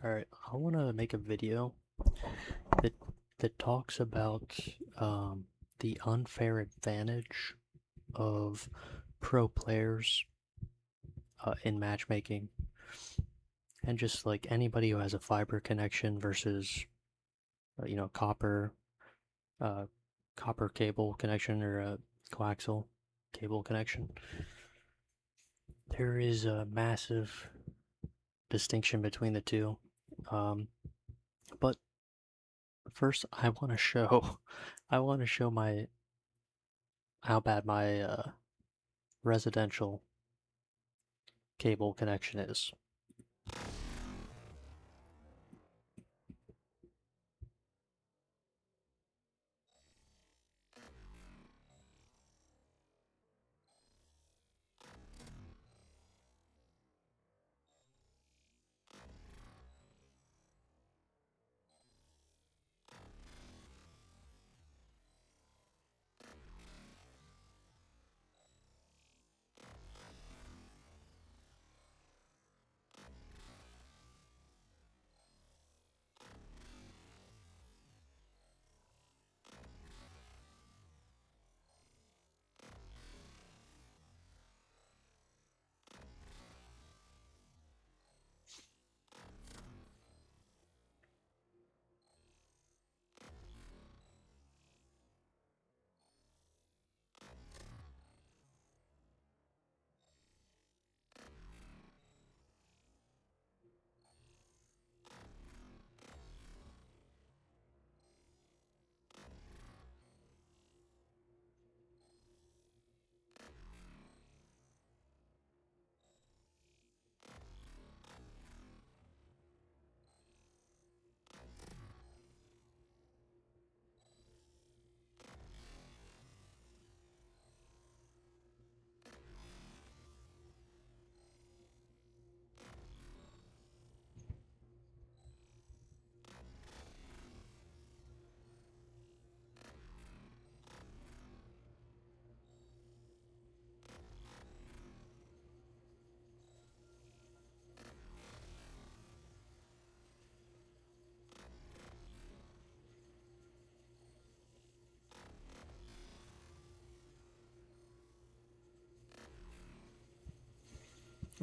Alright, I want to make a video that talks about the unfair advantage of pro players in matchmaking, and just like anybody who has a fiber connection versus copper uh, copper cable connection or a coaxial cable connection. There is a massive distinction between the two. But first, I want to show, I want to show my how bad my residential cable connection is.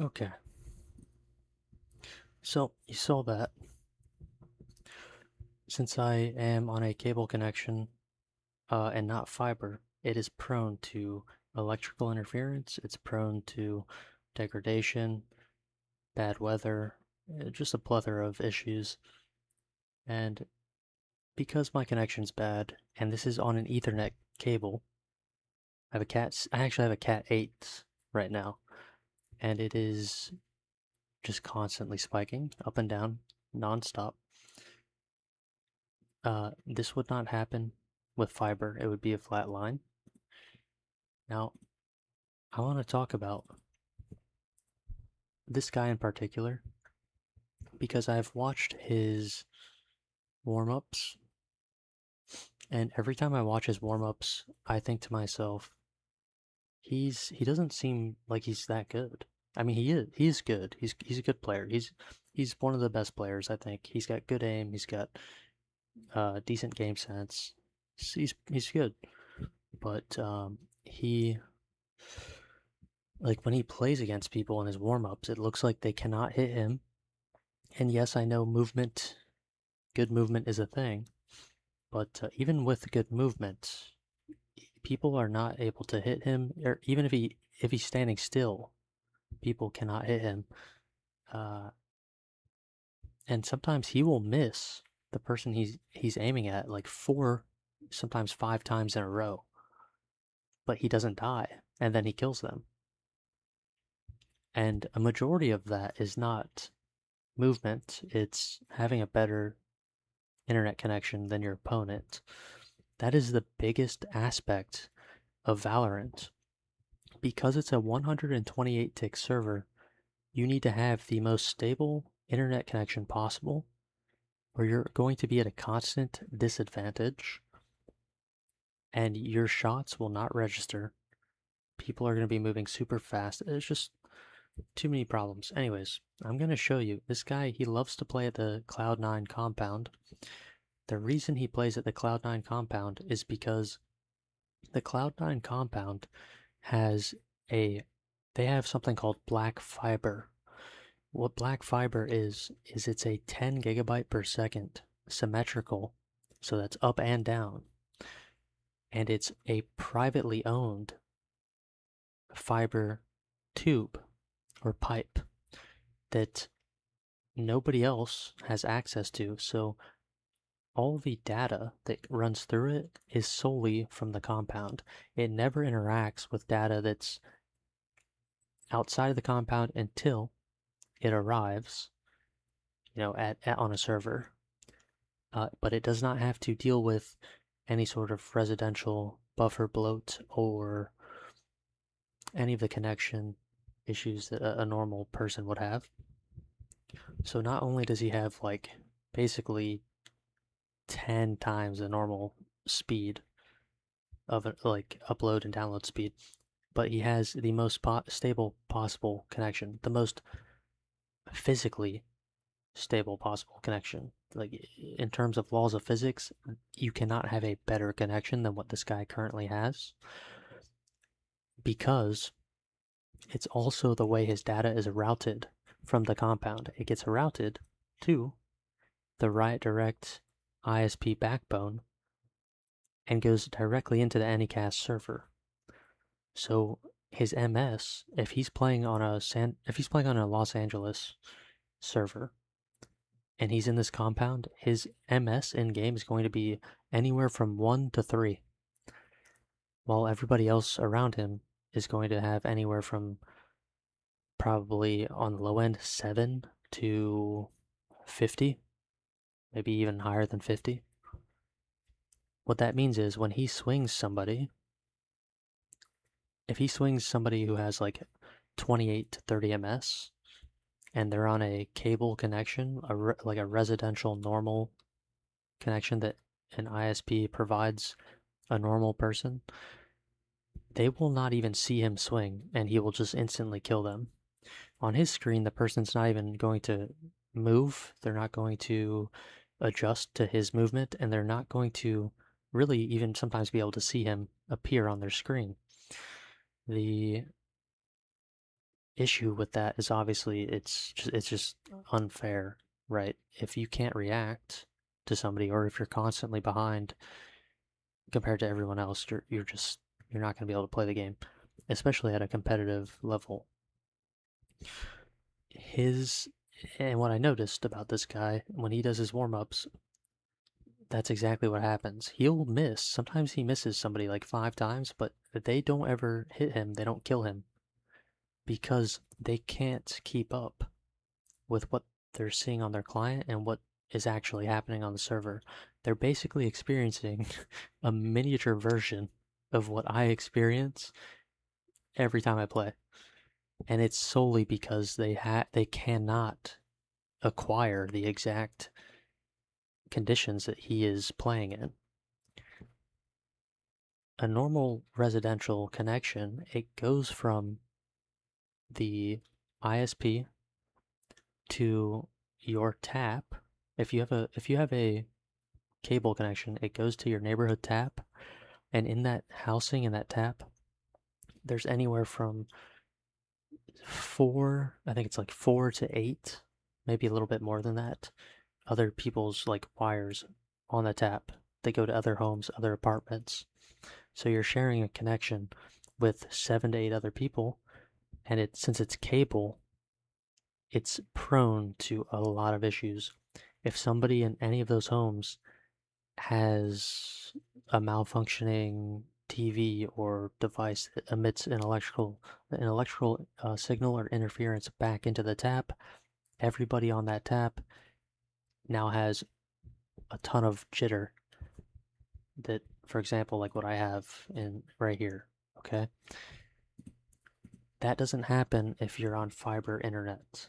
Okay, so you saw that. Since I am on a cable connection and not fiber, it is prone to electrical interference, it's prone to degradation, bad weather, just a plethora of issues. And because my connection's bad, and this is on an Ethernet cable, I actually have a Cat 8 right now, and it is just constantly spiking up and down, nonstop. This would not happen with fiber. It would be a flat line. Now, I want to talk about this guy in particular because I've watched his warm-ups, and every time I watch his warm-ups, I think to myself, he doesn't seem like he's that good. I mean, he is good. He's a good player. He's one of the best players, I think. He's got good aim. He's got decent game sense. He's good, but he like when he plays against people in his warm-ups, it looks like they cannot hit him. And yes, I know good movement is a thing, but even with good movement, people are not able to hit him, or even if he's standing still, people cannot hit him. Uh, and sometimes he will miss the person he's aiming at like 4, sometimes 5 times in a row, but he doesn't die, and then he kills them. And a majority of that is not movement, it's having a better internet connection than your opponent. That is the biggest aspect of Valorant. Because it's a 128 tick server, you need to have the most stable internet connection possible, or you're going to be at a constant disadvantage, and your shots will not register. People are going to be moving super fast. It's just Too many problems. Anyways, I'm gonna show you. This guy, he loves to play at the Cloud9 compound. The reason he plays at the Cloud9 compound is because the Cloud9 compound has they have something called black fiber. What black fiber is it's a 10 gigabyte per second symmetrical, so that's up and down, and it's a privately owned fiber tube or pipe that nobody else has access to. So all the data that runs through it is solely from the compound. It never interacts with data that's outside of the compound until it arrives, on a server. But it does not have to deal with any sort of residential buffer bloat or any of the connection issues that a normal person would have. So not only does he have like basically 10 times the normal speed of like upload and download speed, but he has the most stable possible connection, the most physically stable possible connection. Like in terms of laws of physics, you cannot have a better connection than what this guy currently has, because it's also the way his data is routed from the compound. It gets routed to the Riot Direct ISP backbone and goes directly into the Anycast server. So his MS, if he's playing on a Los Angeles server and he's in this compound, his MS in game is going to be anywhere from 1 to 3, while everybody else around him is going to have anywhere from probably on the low end 7 to 50, maybe even higher than 50. What that means is when he swings somebody, if he swings somebody who has like 28 to 30 ms and they're on a cable connection, like a residential normal connection that an ISP provides a normal person, they will not even see him swing and he will just instantly kill them. On his screen, the person's not even going to move, they're not going to adjust to his movement, and they're not going to really even sometimes be able to see him appear on their screen. The issue with that is obviously it's just unfair, right? If you can't react to somebody, or if you're constantly behind compared to everyone else, you're not going to be able to play the game, especially at a competitive level. And what I noticed about this guy when he does his warm-ups, that's exactly what happens. He'll miss. Sometimes he misses somebody like 5 times, but they don't ever hit him. They don't kill him because they can't keep up with what they're seeing on their client and what is actually happening on the server. They're basically experiencing a miniature version of what I experience every time I play. And it's solely because they cannot acquire the exact conditions that he is playing in. A normal residential connection, it goes from the ISP to your tap. If you have a cable connection, it goes to your neighborhood tap, and in that housing, in that tap, there's anywhere from 4, I think it's like 4 to 8, maybe a little bit more than that, other people's like wires on the tap. They go to other homes, other apartments. So you're sharing a connection with 7 to 8 other people, and since it's cable, it's prone to a lot of issues. If somebody in any of those homes has a malfunctioning TV or device that emits an electrical signal or interference back into the tap, everybody on that tap now has a ton of jitter. That, for example, like what I have in right here, okay? That doesn't happen if you're on fiber internet.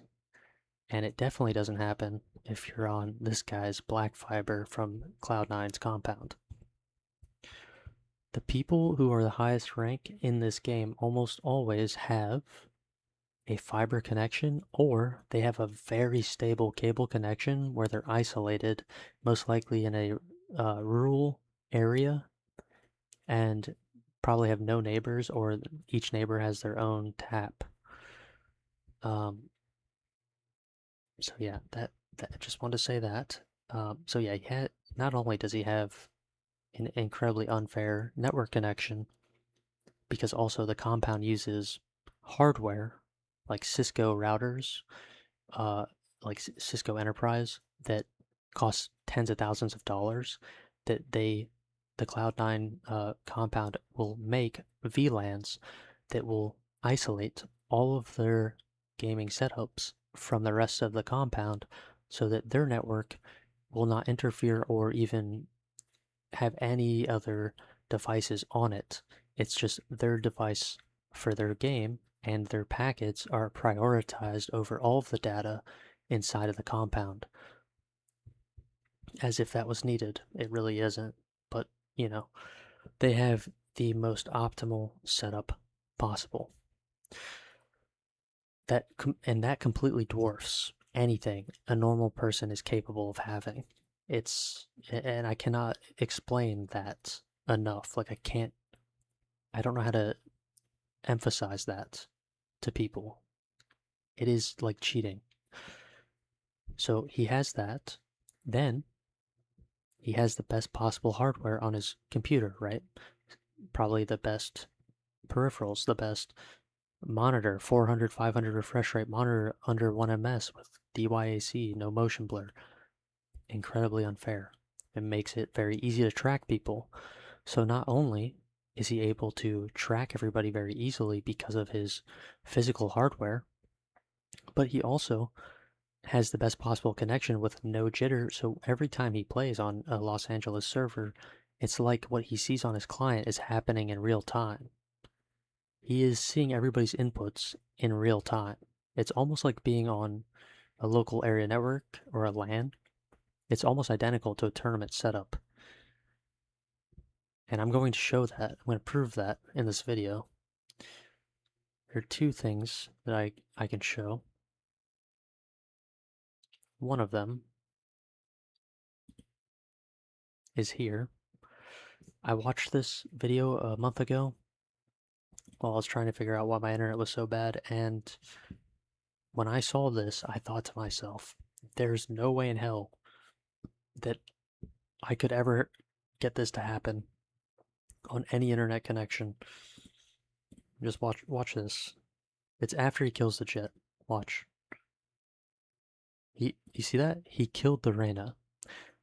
And it definitely doesn't happen if you're on this guy's black fiber from Cloud9's compound. The people who are the highest rank in this game almost always have a fiber connection, or they have a very stable cable connection where they're isolated, most likely in a rural area, and probably have no neighbors, or each neighbor has their own tap. So yeah, that just wanted to say that. So yeah, not only does he have an incredibly unfair network connection, because also the compound uses hardware like Cisco routers, uh, like Cisco Enterprise, that costs tens of thousands of dollars, that the Cloud9 compound will make VLANs that will isolate all of their gaming setups from the rest of the compound so that their network will not interfere or even have any other devices on it. It's just their device for their game, and their packets are prioritized over all of the data inside of the compound. As if that was needed. It really isn't. But, you know, they have the most optimal setup possible. That completely dwarfs anything a normal person is capable of having. And I cannot explain that enough. Like I don't know how to emphasize that to people. It is like cheating. So he has that. Then he has the best possible hardware on his computer, right? Probably the best peripherals, the best monitor, 400, 500 refresh rate monitor under 1ms with DYAC, no motion blur. Incredibly unfair. It makes it very easy to track people. So not only is he able to track everybody very easily because of his physical hardware, but he also has the best possible connection with no jitter. So every time he plays on a Los Angeles server, it's like what he sees on his client is happening in real time. He is seeing everybody's inputs in real time. It's almost like being on a local area network or a LAN. It's almost identical to a tournament setup. And I'm going to show that. I'm going to prove that in this video. There are two things that I can show. One of them is here. I watched this video a month ago while I was trying to figure out why my internet was so bad, and when I saw this, I thought to myself, there's no way in hell that I could ever get this to happen on any internet connection. Just watch this. It's after he kills the jet. Watch. You see that? He killed the Reyna.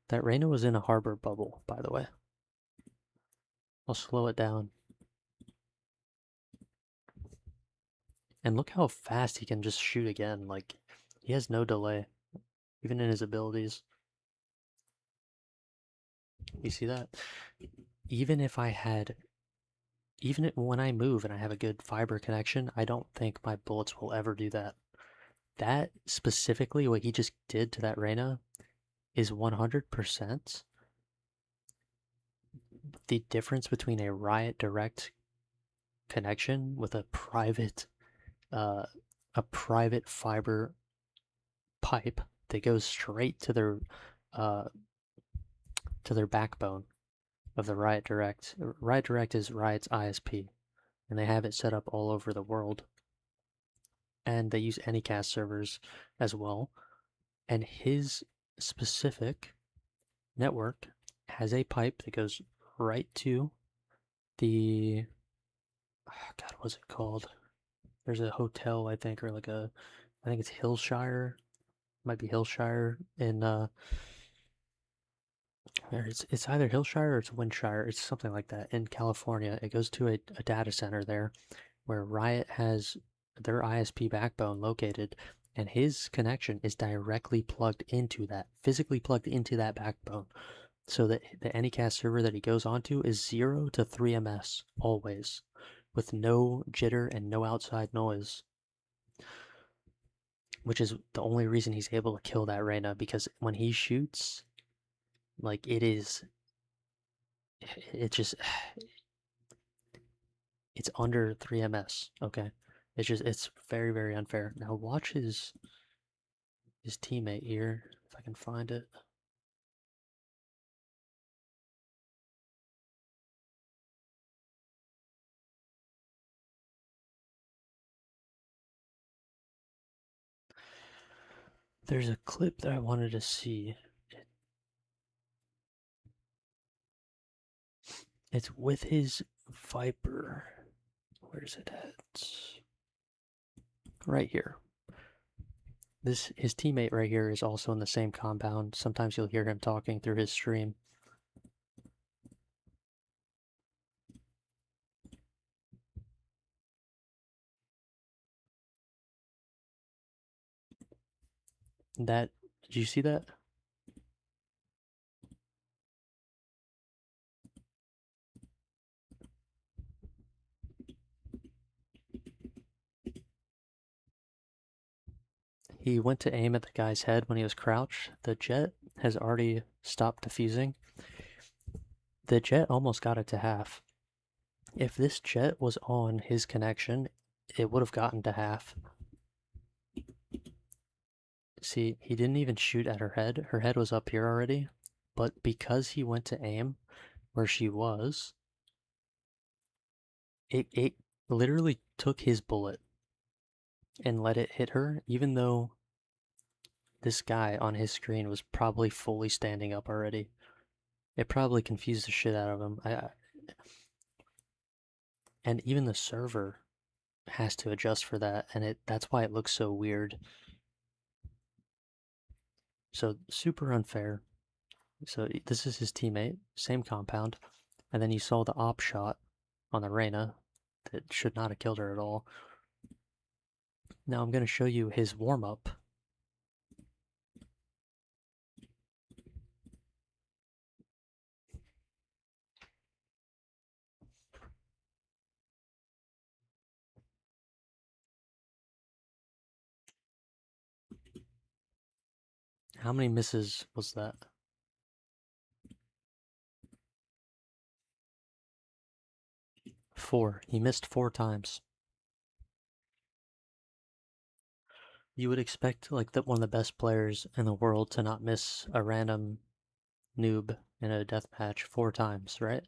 That Reyna was in a harbor bubble, by the way. I'll slow it down. And look how fast he can just shoot again. Like, he has no delay, even in his abilities. You see that? Even if I had, even when I move and I have a good fiber connection, I don't think my bullets will ever do that. That specifically, what he just did to that Reyna, is 100% the difference between a Riot Direct connection with uh, a private fiber pipe that goes straight uh, to their backbone of the Riot Direct. Riot Direct is Riot's ISP, and they have it set up all over the world. And they use Anycast servers as well. And his specific network has a pipe that goes right to the, God, what's it called? There's a hotel, I think, or I think it's Hillshire. Might be Hillshire in it's either Hillshire or it's Windshire. It's something like that in California. It goes to a data center there where Riot has their ISP backbone located, and his connection is directly plugged into that, physically plugged into that backbone, so that the Anycast server that he goes onto is 0 to 3ms always, with no jitter and no outside noise, which is the only reason he's able to kill that Reyna, because when he shoots, like it just it's under 3ms, okay? It's very, very unfair. Now watch his teammate here, if I can find it. There's a clip that I wanted to see. It's with his Viper. Where's it at? Right here. His teammate right here is also in the same compound. Sometimes you'll hear him talking through his stream. Did you see that? He went to aim at the guy's head when he was crouched. The jet has already stopped defusing. The jet almost got it to half. If this jet was on his connection, it would have gotten to half. See, he didn't even shoot at her head. Her head was up here already. But because he went to aim where she was, it literally took his bullet and let it hit her, even though this guy on his screen was probably fully standing up already. It probably confused the shit out of him. And even the server has to adjust for that, and that's why it looks so weird. So super unfair. So this is his teammate, same compound, and then you saw the op shot on the Reyna that should not have killed her at all. Now I'm going to show you his warm-up. How many misses was that? 4. He missed 4 times. You would expect like one of the best players in the world to not miss a random noob in a deathmatch 4 times, right?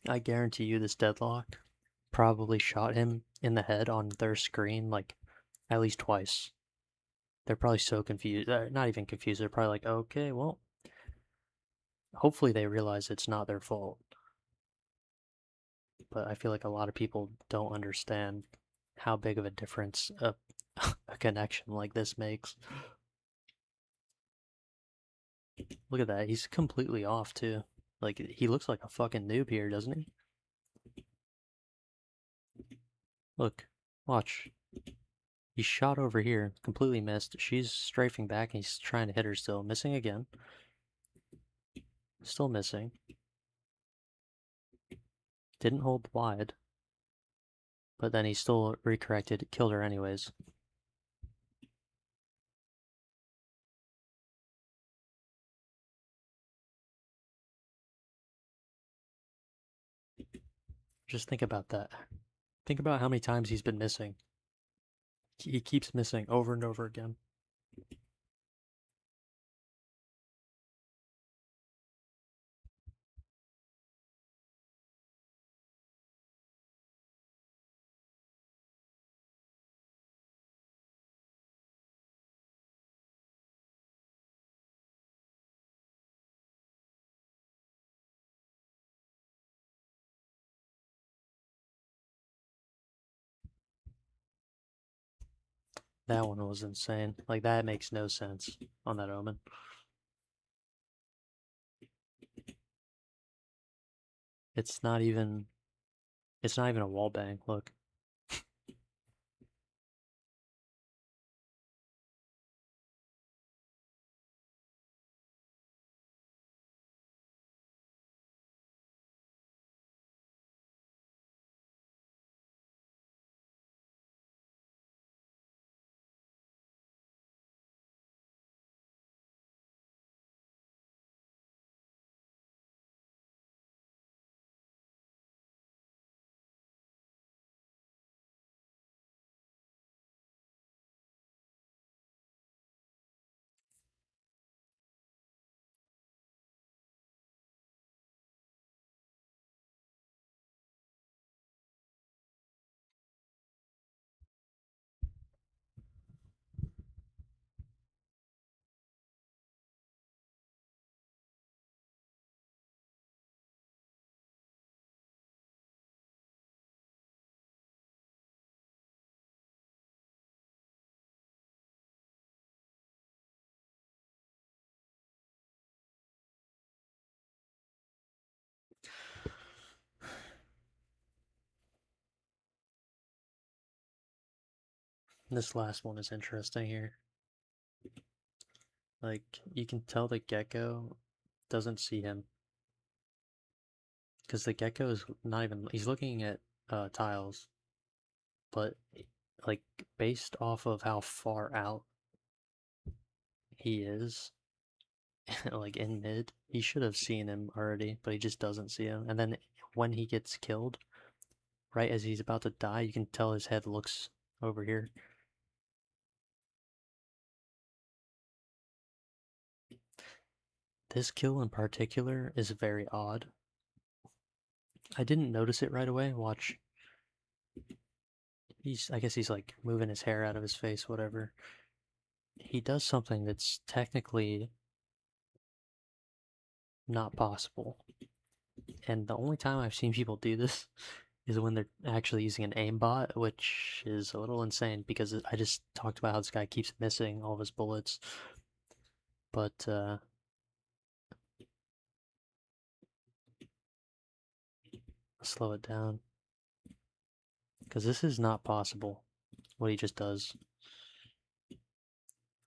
I guarantee you this deadlock probably shot him in the head on their screen like at least twice. They're probably so confused. Not even confused. They're probably like, okay, well, hopefully they realize it's not their fault. But I feel like a lot of people don't understand how big of a difference a connection like this makes. Look at that. He's completely off too. Like he looks like a fucking noob here, doesn't he? Look, watch. He shot over here, completely missed. She's strafing back and he's trying to hit her still. Missing again. Still missing. Didn't hold wide. But then he still recorrected, killed her anyways. Just think about that. Think about how many times he's been missing. He keeps missing over and over again. That one was insane. Like, that makes no sense on that Omen. It's not even... It's not even a wall bang, look. This last one is interesting here. Like, you can tell the gecko doesn't see him. Because the gecko is not even, he's looking at tiles. But, like, based off of how far out he is, like in mid, he should have seen him already, but he just doesn't see him. And then when he gets killed, right as he's about to die, you can tell his head looks over here. This kill in particular is very odd. I didn't notice it right away. Watch. I guess he's like moving his hair out of his face, whatever. He does something that's technically not possible. And the only time I've seen people do this is when they're actually using an aimbot, which is a little insane because I just talked about how this guy keeps missing all of his bullets. But, slow it down. Because this is not possible, what he just does.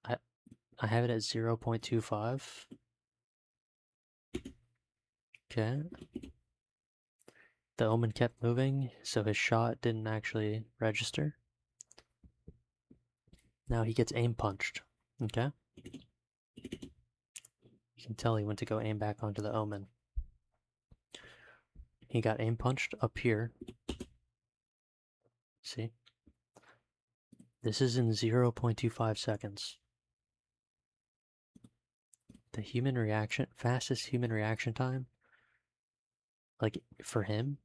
I have it at 0.25. Okay. The omen kept moving, so his shot didn't actually register. Now he gets aim punched. Okay? You can tell he went to go aim back onto the omen. He got aim punched up here. See? This is in 0.25 seconds. The human reaction, fastest human reaction time, like for him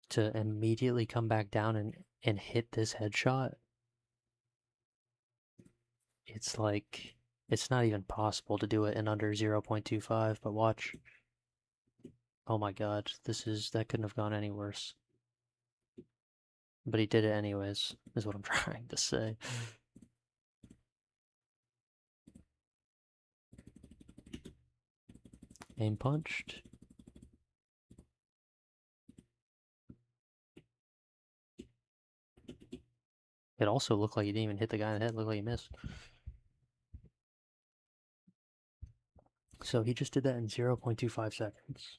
to immediately come back down and hit this headshot, it's like, it's not even possible to do it in under 0.25, but watch. Oh my god, that couldn't have gone any worse. But he did it anyways, is what I'm trying to say. Aim punched. It also looked like he didn't even hit the guy in the head, it looked like he missed. So he just did that in 0.25 seconds.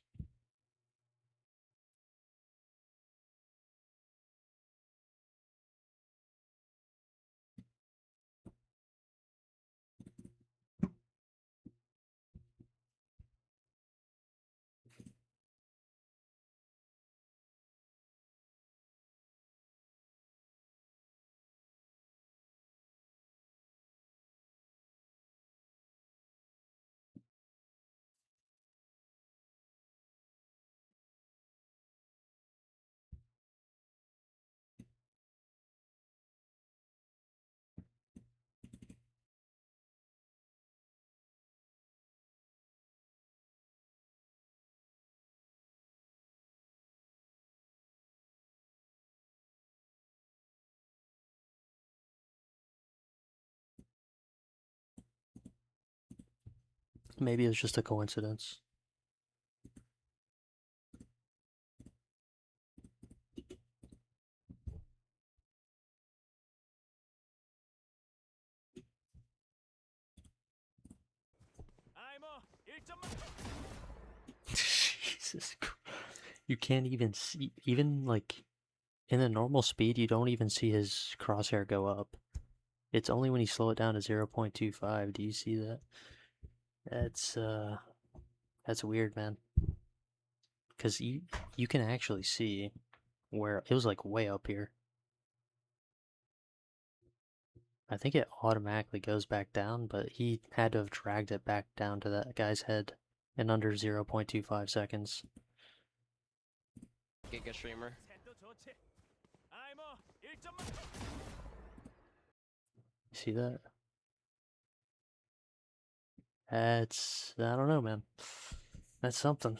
Maybe it was just a coincidence. Jesus Christ. You can't even see, even like in a normal speed, you don't even see his crosshair go up. It's only when you slow it down to 0.25. Do you see that? That's weird, man. Because you can actually see where it was like way up here. I think it automatically goes back down, but he had to have dragged it back down to that guy's head in under 0.25 seconds. Giga streamer. See that? I don't know, man. That's something.